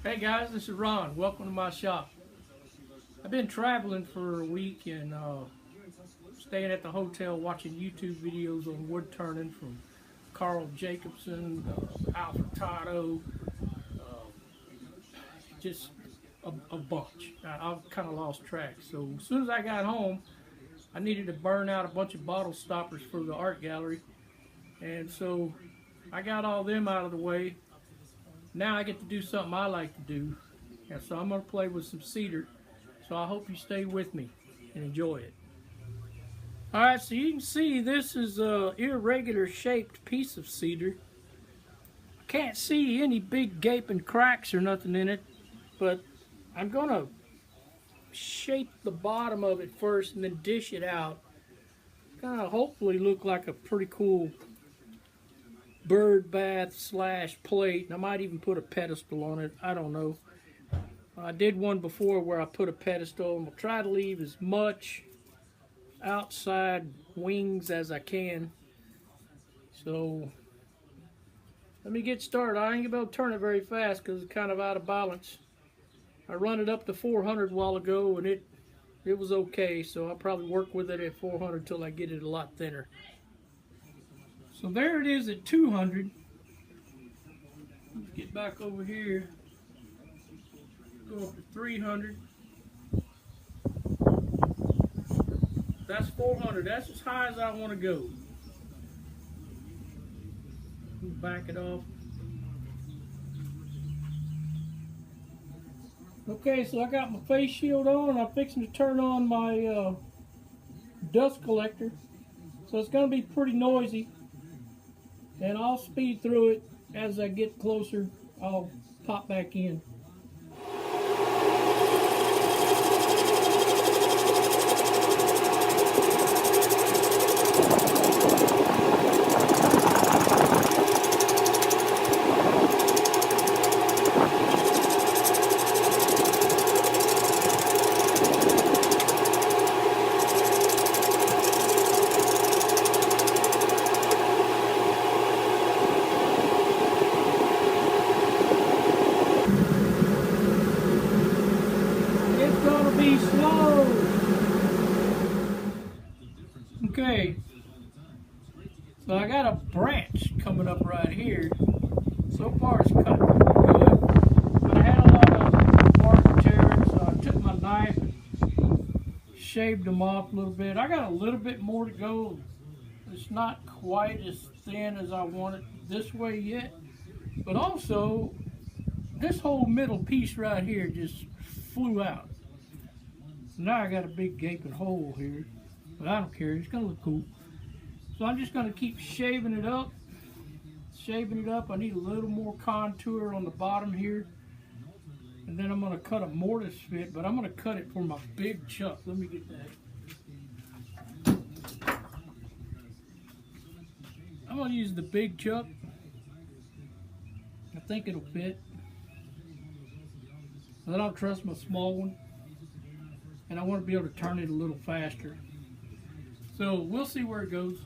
Hey guys, this is Ron. Welcome to my shop. I've been traveling for a week and staying at the hotel watching YouTube videos on wood turning from Carl Jacobson, Alfred Tado, just a bunch. I've kind of lost track. So as soon as I got home, I needed to burn out a bunch of bottle stoppers for the art gallery. And so I got all them out of the way. Now I get to do something I like to do. And so I'm going to play with some cedar. So I hope you stay with me and enjoy it. Alright, so you can see this is an irregular shaped piece of cedar. I can't see any big gaping cracks or nothing in it, but I'm going to shape the bottom of it first and then dish it out. Kind of hopefully look like a pretty cool bird bath / plate. And I might even put a pedestal on it. I don't know. I did one before where I put a pedestal, and we'll try to leave as much outside wings as I can. So let me get started. I ain't gonna be able to turn it very fast because it's kind of out of balance. I run it up to 400 a while ago and it was okay, so I'll probably work with it at 400 till I get it a lot thinner. So there it is at 200. Let's get back over here. Go up to 300. That's 400. That's as high as I want to go. Back it off. Okay, so I got my face shield on. I'm fixing to turn on my dust collector. So it's going to be pretty noisy. And I'll speed through it. As I get closer, I'll pop back in. Be slow. Okay, so I got a branch coming up right here. So far it's cut good, but I had a lot of bark tears, so I took my knife and shaved them off a little bit. I got a little bit more to go. It's not quite as thin as I want it this way yet, but also this whole middle piece right here just flew out. Now I got a big gaping hole here, but I don't care, it's gonna look cool. So I'm just gonna keep shaving it up. I need a little more contour on the bottom here. And then I'm gonna cut a mortise fit, but I'm gonna cut it for my big chuck. Let me get that. I'm gonna use the big chuck. I think it'll fit. But I don't trust my small one. And I want to be able to turn it a little faster. So we'll see where it goes.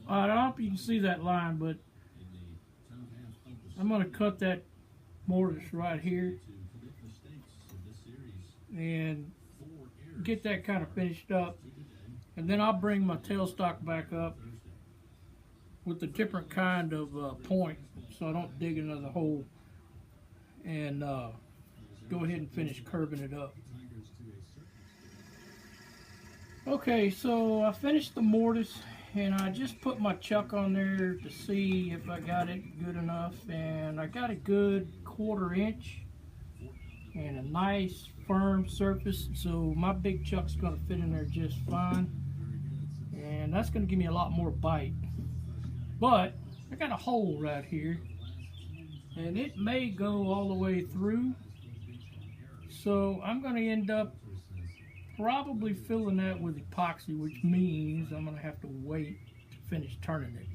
I don't know if you can see that line, but I'm going to cut that mortise right here and get that kind of finished up. And then I'll bring my tailstock back up with a different kind of point so I don't dig another hole. And go ahead and finish curving it up. Okay, so I finished the mortise and I just put my chuck on there to see if I got it good enough, and I got a good 1/4 inch and a nice firm surface, so my big chuck's going to fit in there just fine, and that's going to give me a lot more bite. But I got a hole right here and it may go all the way through. So I'm going to end up probably filling that with epoxy, which means I'm going to have to wait to finish turning it.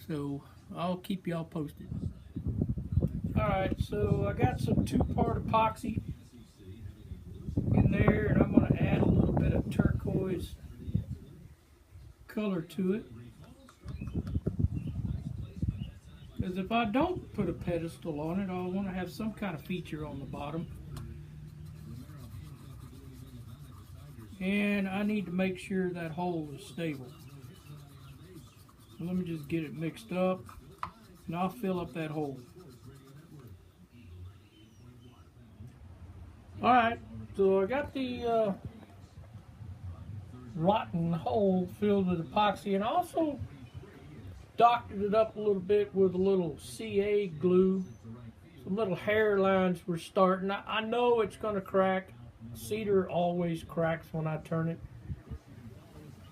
So I'll keep y'all posted. Alright, so I got some 2-part epoxy in there, and I'm going to add a little bit of turquoise color to it. Because if I don't put a pedestal on it, I'll want to have some kind of feature on the bottom. And I need to make sure that hole is stable. So let me just get it mixed up, and I'll fill up that hole. Alright, so I got the rotten hole filled with epoxy, and I also doctored it up a little bit with a little CA glue. Some little hairlines were starting. I know it's going to crack. Cedar always cracks when I turn it.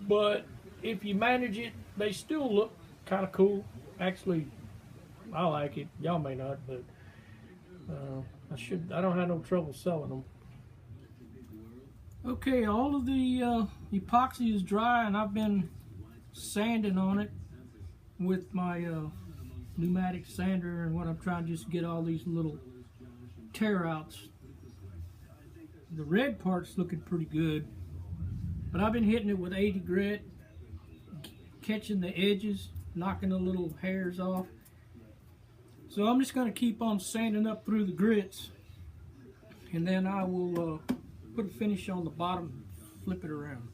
But if you manage it, they still look kind of cool. Actually, I like it. Y'all may not, but I don't have no trouble selling them. Okay, all of the epoxy is dry, and I've been sanding on it with my pneumatic sander, and what I'm trying to just get all these little tear outs. The red part's looking pretty good, but I've been hitting it with 80 grit, catching the edges, knocking the little hairs off. So I'm just going to keep on sanding up through the grits, and then I will put a finish on the bottom, flip it around.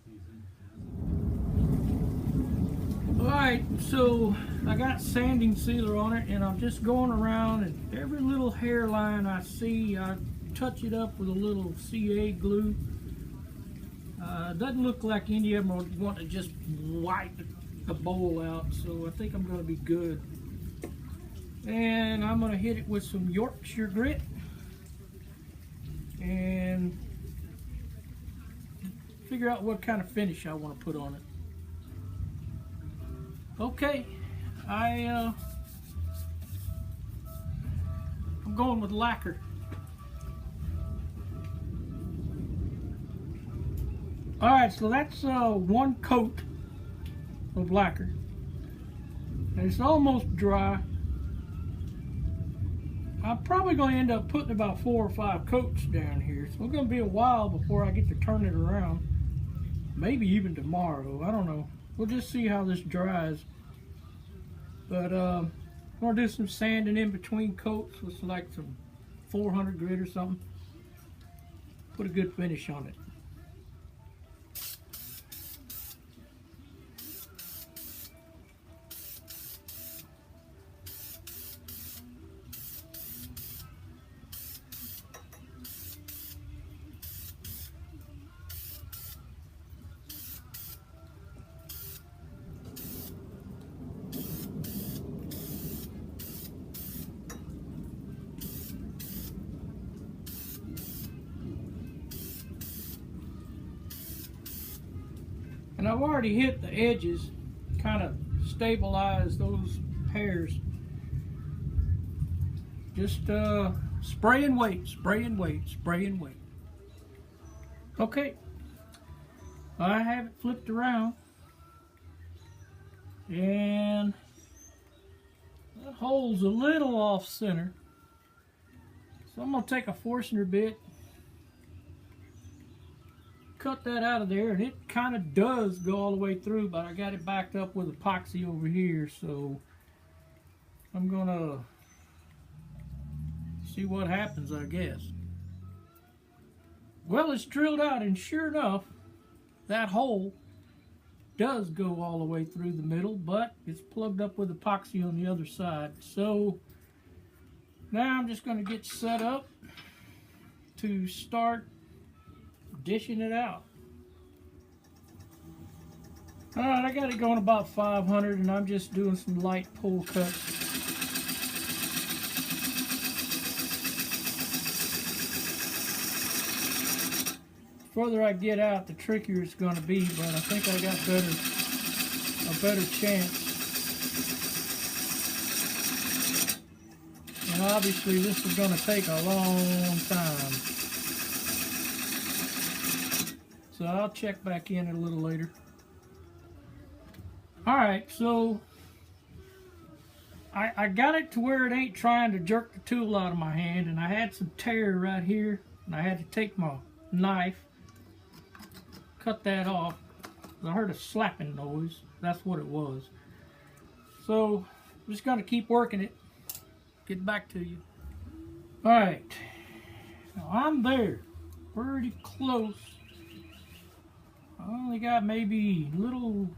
Alright, so I got sanding sealer on it, and I'm just going around, and every little hairline I see, I touch it up with a little CA glue. Doesn't look like any of them want to just wipe the bowl out, so I think I'm going to be good. And I'm going to hit it with some Yorkshire grit and figure out what kind of finish I want to put on it. Okay, I'm going with lacquer. Alright, so that's one coat of lacquer. And it's almost dry. I'm probably going to end up putting about 4 or 5 coats down here. So it's going to be a while before I get to turn it around. Maybe even tomorrow, I don't know. We'll just see how this dries. But I'm going to do some sanding in between coats with like some 400 grit or something. Put a good finish on it. And I've already hit the edges, kind of stabilize those hairs. Just spray and wait, spray and wait, spray and wait. Okay, I have it flipped around, and that hole's a little off center. So I'm going to take a Forstner bit, cut that out of there, and it kind of does go all the way through, but I got it backed up with epoxy over here, so I'm gonna see what happens, I guess. Well, it's drilled out, and sure enough, that hole does go all the way through the middle, but it's plugged up with epoxy on the other side. So now I'm just going to get set up to start dishing it out. Alright, I got it going about 500, and I'm just doing some light pull cuts. The further I get out, the trickier it's going to be, but I think I got a better chance. And obviously this is going to take a long time. So I'll check back in a little later. Alright, so I got it to where it ain't trying to jerk the tool out of my hand, and I had some tear right here, and I had to take my knife, cut that off. I heard a slapping noise. That's what it was. So I'm just going to keep working it. get back to you. All right, now I'm there, pretty close. I only got maybe a little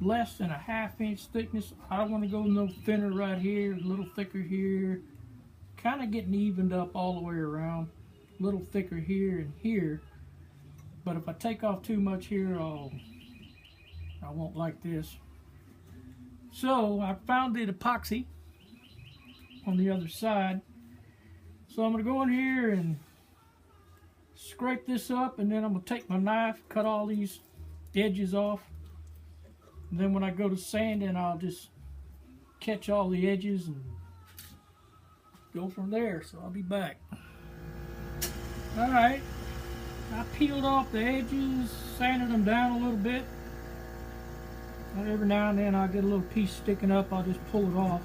less than a ½ inch thickness. I don't want to go no thinner right here, a little thicker here. Kind of getting evened up all the way around. A little thicker here and here. But if I take off too much here, I won't like this. So I found the epoxy on the other side. So I'm going to go in here and scrape this up, and then I'm going to take my knife, cut all these edges off. And then when I go to sanding, I'll just catch all the edges and go from there. So I'll be back. Alright, I peeled off the edges, sanded them down a little bit. Every now and then I'll get a little piece sticking up, I'll just pull it off.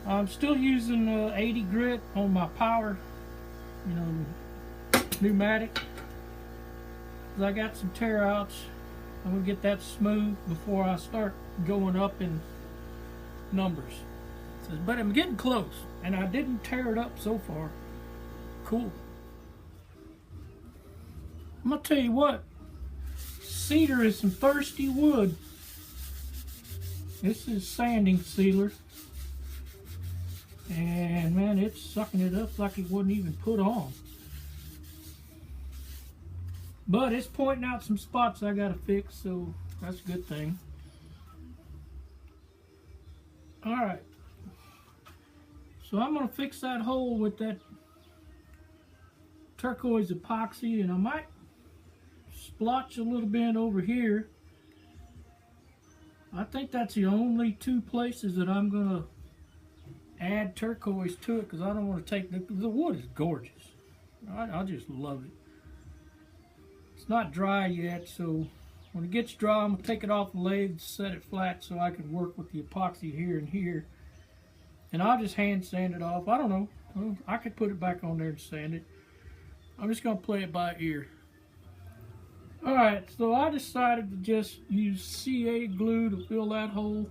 I'm still using 80 grit on my power, pneumatic. 'Cause I got some tear outs. I'm going to get that smooth before I start going up in numbers. But I'm getting close, and I didn't tear it up so far. Cool. I'm going to tell you what, cedar is some thirsty wood. This is sanding sealer. And man, it's sucking it up like it wasn't even put on. But it's pointing out some spots I gotta fix, so that's a good thing. Alright. So I'm gonna fix that hole with that turquoise epoxy, and I might splotch a little bit over here. I think that's the only two places that I'm gonna add turquoise to it, because I don't want to take the wood is gorgeous. I just love it. It's not dry yet, so when it gets dry, I'm gonna take it off the lathe, set it flat so I can work with the epoxy here and here, and I'll just hand sand it off. I don't know. I could put it back on there and sand it. I'm just gonna play it by ear. All right, so I decided to just use CA glue to fill that hole.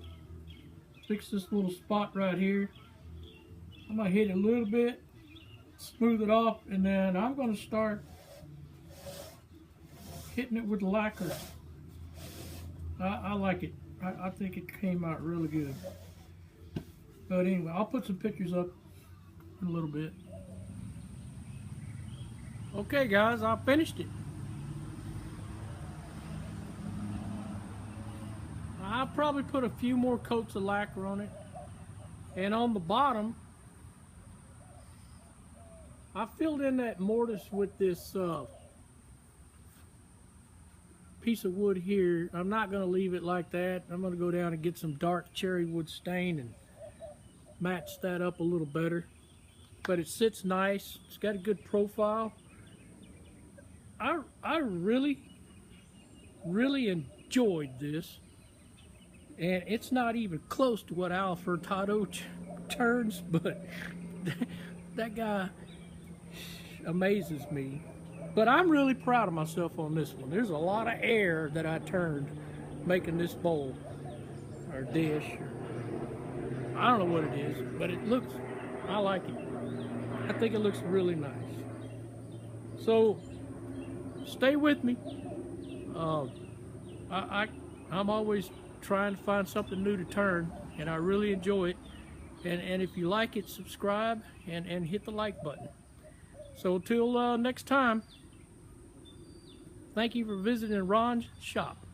Fix this little spot right here. I'm going to hit it a little bit, smooth it off, and then I'm going to start hitting it with the lacquer. I like it. I think it came out really good. But anyway, I'll put some pictures up in a little bit. Okay guys, I finished it. I'll probably put a few more coats of lacquer on it. And on the bottom, I filled in that mortise with this piece of wood here. I'm not going to leave it like that. I'm going to go down and get some dark cherry wood stain and match that up a little better. But it sits nice. It's got a good profile. I really enjoyed this. And it's not even close to what Al Furtado turns, but that guy amazes me. But I'm really proud of myself on this one. There's a lot of air that I turned making this bowl or dish. I don't know what it is, but it looks, I like it. I think it looks really nice. So stay with me. I'm always trying to find something new to turn, and I really enjoy it. And if you like it, subscribe and hit the like button. So until next time, thank you for visiting Ron's shop.